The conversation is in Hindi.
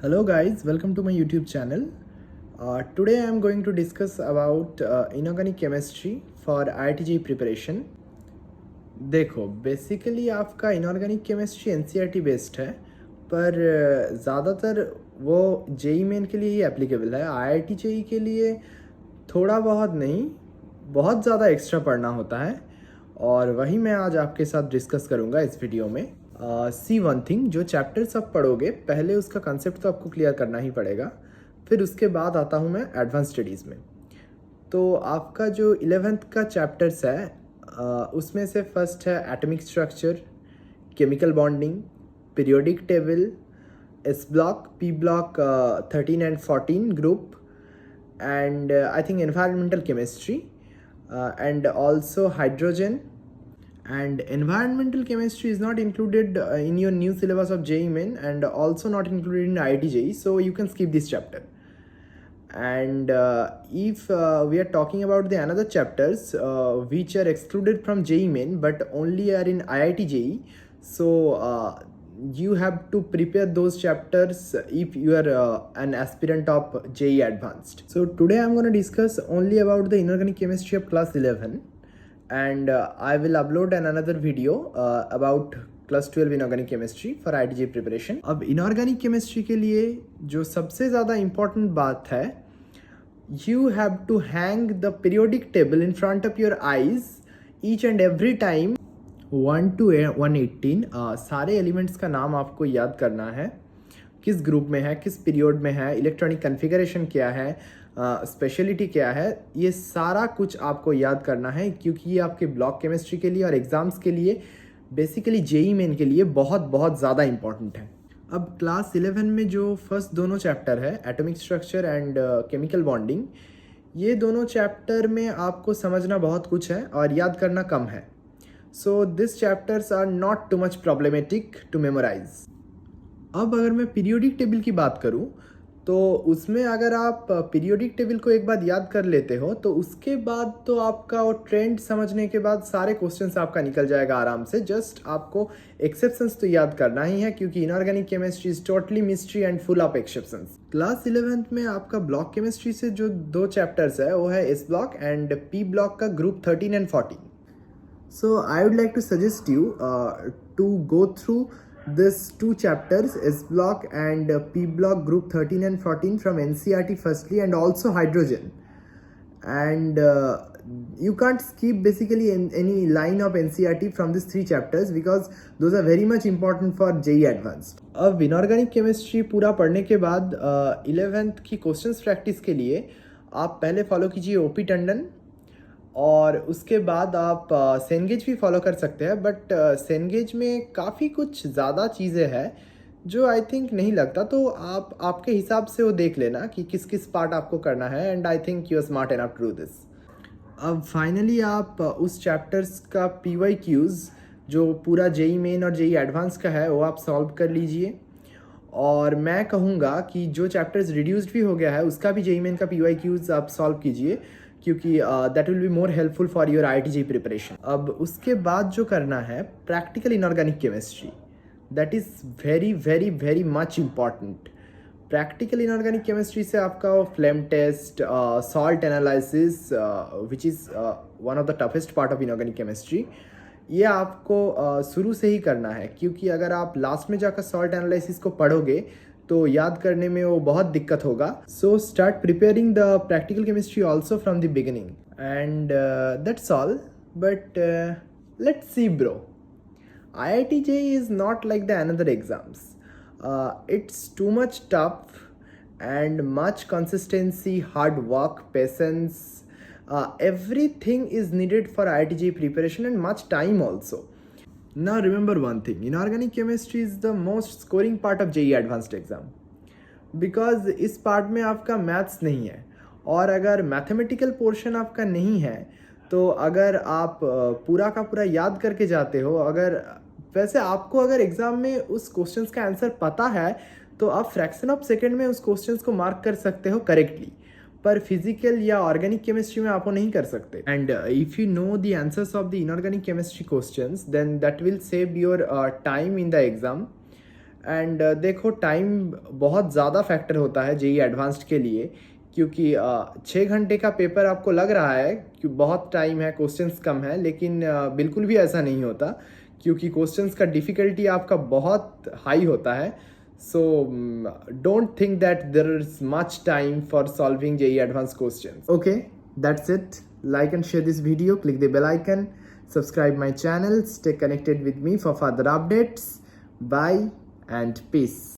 Hello guys, welcome to my YouTube channel. Today I am going to discuss about inorganic chemistry for IIT preparation. देखो बेसिकली आपका इनऑर्गेनिक केमिस्ट्री एनसीईआरटी बेस्ड है पर ज़्यादातर वो जेई मेन के लिए ही एप्लीकेबल है। आईआईटी जेई के लिए थोड़ा बहुत नहीं, बहुत ज़्यादा एक्स्ट्रा पढ़ना होता है और वही मैं आज आपके साथ डिस्कस करूँगा इस वीडियो में। सी वन थिंग, जो चैप्टर्स आप पढ़ोगे पहले उसका कंसेप्ट तो आपको क्लियर करना ही पड़ेगा, फिर उसके बाद आता हूँ मैं एडवांस स्टडीज़ में। तो आपका जो 11th का चैप्टर्स है उसमें से फर्स्ट है atomic structure, chemical bonding, periodic table, S block, P block 13 and 14 group, and I think environmental chemistry and also hydrogen. And environmental chemistry is not included in your new syllabus of JEE Main and also not included in IIT JEE, so you can skip this chapter. And if we are talking about the another chapters which are excluded from JEE Main but only are in IIT JEE, so you have to prepare those chapters if you are an aspirant of JEE Advanced. So today I'm going to discuss only about the inorganic chemistry of class 11, and I will upload another video about class 12 inorganic chemistry for IIT preparation. अब इनऑर्गेनिक केमिस्ट्री के लिए जो सबसे ज़्यादा इम्पॉर्टेंट बात है, you have to hang the periodic table in front of your eyes each and every time 1 to 118। सारे एलिमेंट्स का नाम आपको याद करना है, किस ग्रुप में है, किस पीरियड में है, इलेक्ट्रॉनिक कन्फिगरेशन क्या है, स्पेशलिटी क्या है, ये सारा कुछ आपको याद करना है क्योंकि ये आपके ब्लॉक केमिस्ट्री के लिए और एग्ज़ाम्स के लिए, बेसिकली जेई मेन के लिए बहुत बहुत ज़्यादा इंपॉर्टेंट है। अब क्लास 11 में जो फर्स्ट दोनों चैप्टर है atomic structure and chemical bonding, ये दोनों चैप्टर में आपको समझना बहुत कुछ है और याद करना कम है। So this chapters are not too much problematic to memorize. अब अगर मैं पीरियोडिक टेबल की बात करूं तो उसमें अगर आप पीरियोडिक टेबल को एक बार याद कर लेते हो तो उसके बाद तो आपका वो ट्रेंड समझने के बाद सारे क्वेश्चंस आपका निकल जाएगा आराम से। जस्ट आपको एक्सेप्शंस तो याद करना ही है क्योंकि inorganic chemistry is totally mystery and full of exceptions. Class 11th में आपका ब्लॉक केमिस्ट्री से जो दो चैप्टर्स है वो है S block and P block का group 13 and 14। So I would like to suggest you to go through these two chapters, S block and P block group 13 and 14 from NCERT firstly, and also hydrogen. And you can't skip basically any line of NCERT from these three chapters because those are very much important for JEE Advanced. अब इनऑर्गेनिक केमिस्ट्री पूरा पढ़ने के बाद 11th की क्वेश्चंस प्रैक्टिस के लिए आप पहले फॉलो कीजिए ओपी टंडन और उसके बाद आप सेनगेज भी फॉलो कर सकते हैं, बट सेनगेज में काफ़ी कुछ ज़्यादा चीज़ें हैं जो आई थिंक नहीं लगता, तो आप आपके हिसाब से वो देख लेना कि किस किस पार्ट आपको करना है, and I think you are smart enough to do this. अब फाइनली आप उस चैप्टर्स का PYQs जो पूरा जेई मेन और जेई एडवांस का है वो आप सॉल्व कर लीजिए, और मैं कहूँगा कि जो चैप्टर्स रिड्यूस्ड भी हो गया है उसका भी जेई मेन का PYQs आप सॉल्व कीजिए क्योंकि that will be more helpful for your IIT JEE प्रिपरेशन। अब उसके बाद जो करना है practical inorganic chemistry, that is very very very much important. Practical inorganic chemistry से आपका flame test, salt analysis which is one of the toughest part of inorganic chemistry, ये आपको शुरू से ही करना है क्योंकि अगर आप लास्ट में जाकर सॉल्ट एनालिसिस को पढ़ोगे तो याद करने में वो बहुत दिक्कत होगा। So start preparing the practical chemistry also from the beginning, and that's all. But let's see bro, IIT JEE is not like the another exams. It's too much tough and much consistency, hard work, patience, everything is needed for IIT JEE preparation and much time also. Now remember one thing, inorganic chemistry is the most scoring part of JEE Advanced exam because इस पार्ट में आपका मैथ्स नहीं है, और अगर मैथमेटिकल पोर्शन आपका नहीं है तो अगर आप पूरा का पूरा याद करके जाते हो, अगर वैसे आपको अगर एग्ज़ाम में उस क्वेश्चंस का आंसर पता है तो आप फ्रैक्शन ऑफ सेकेंड में उस क्वेश्चंस को मार्क कर सकते हो करेक्टली, पर फिजिकल या ऑर्गेनिक केमिस्ट्री में आप वो नहीं कर सकते। And if you know the answers of the inorganic chemistry questions then that will save your time in the exam and देखो टाइम बहुत ज़्यादा फैक्टर होता है जेई एडवांस्ड के लिए, क्योंकि 6 घंटे का पेपर आपको लग रहा है कि बहुत टाइम है, क्वेश्चंस कम है, लेकिन बिल्कुल भी ऐसा नहीं होता, क्योंकि क्वेश्चंस का डिफ़िकल्टी आपका बहुत हाई होता है. So don't think that there is much time for solving JEE advance questions. Okay, that's it. Like and share this video, click the bell icon, subscribe my channel, stay connected with me for further updates. Bye and peace.